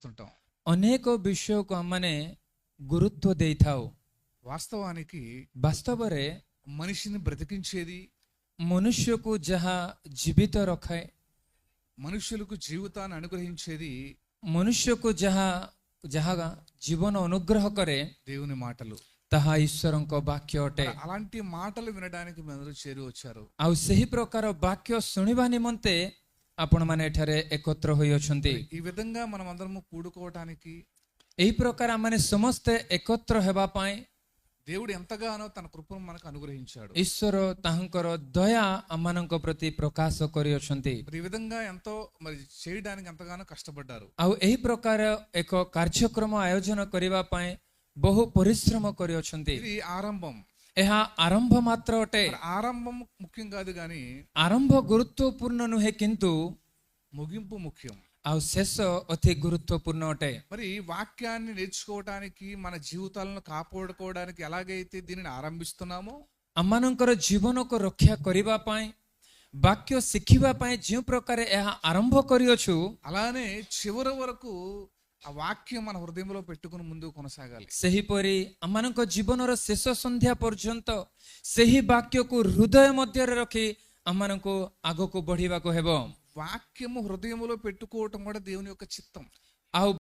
చేస్తుంటాం. ଅନେକ ବିଷୟକୁ ଆମମାନେ ଗୁରୁତ୍ୱ ଦେଇଥାଉ। వాస్తవానికి ବାସ୍ତବରେ మనిషిని బ్రతికించేది, ମନୁଷ୍ୟକୁ ଯାହା ଜୀବିତ ରଖାଏ, మనుషులకు జీవితాన్ని అనుగ్రహించేది ମନୁଷ୍ୟକୁ ଯାହା ଜୀବନ ଅନୁଗ୍ରହ କରେ దేవుని మాటలు. ତାହା ଈଶ୍ୱରଙ୍କ ବାକ୍ୟ ଅଟେ। అలాంటి మాటలు వినడానికి అందరూ చేరి వచ్చారు. ଆଉ ସେହି ପ୍ରକାର ବାକ୍ୟ ଶୁଣିବା ନିମନ୍ତେ ଆପଣମାନେ ଏଠାରେ ଏକତ୍ର ହୋଇଅଛନ୍ତି। ఈ విధంగా మనం అందరము కూడుకోవటానికి ଏହି ପ୍ରକାର ଆମମାନେ ସମସ୍ତେ ଏକତ୍ର ହେବା ପାଇଁ దేవుడు ఎంతగానో తన కృపను మనకు అనుగ్రహించాడు. ଈଶ୍ୱର ତାହାଙ୍କର ଦୟା ଆମମାନଙ୍କ ପ୍ରତି ପ୍ରକାଶ କରିଅଛନ୍ତି। ఈ విధంగా ఎంతో చేయడానికి ఎంతగానో కష్టపడ్డారు. ଆଉ ଏହି ପ୍ରକାର ଏକ କାର୍ଯ୍ୟକ୍ରମ ଆୟୋଜନ କରିବା ପାଇଁ ବହୁ ପରିଶ୍ରମ କରିଅଛନ୍ତି। ఇది ఆరంభం. ଏହା ଆରମ୍ଭ ମାତ୍ର ଅଟେ। ఆరంభం ముఖ్యం కాదు కానీ ଆରମ୍ଭ ଗୁରୁତ୍ୱପୂର୍ଣ୍ଣ ନୁହେଁ, କିନ୍ତୁ ముగింపు ముఖ్యం. ଆଉ ଶେଷ ଅତି ଗୁରୁତ୍ୱପୂର୍ଣ୍ଣ ଅଟେ। మరి వాక్యాన్ని నేర్చుకోవడానికి, మన జీవితాలను కాపాడుకోవడానికి ఎలాగైతే దీనిని ఆరంభిస్తున్నామో, ଆମମାନଙ୍କର ଜୀବନକୁ ରକ୍ଷା କରିବା ପାଇଁ, ବାକ୍ୟ ଶିଖିବା ପାଇଁ ଯେଉଁ ପ୍ରକାର ଏହା ଆରମ୍ଭ କରିଅଛୁ, అలానే చివరి వరకు ఆ వాక్యం మన హృదయంలో పెట్టుకుని ముందుకు కొనసాగాలి. ସେହିପରି ଆମମାନଙ୍କ ଜୀବନର ଶେଷ ସନ୍ଧ୍ୟା ପର୍ଯ୍ୟନ୍ତ ସେହି ବାକ୍ୟକୁ ହୃଦୟ ମଧ୍ୟରେ ରଖି ଆମମାନଙ୍କୁ ଆଗକୁ ବଢିବାକୁ ହେବ। వాక్యము హృదయంలో పెట్టుకోవటం కూడా దేవుని యొక్క చిత్తం. ଆଉ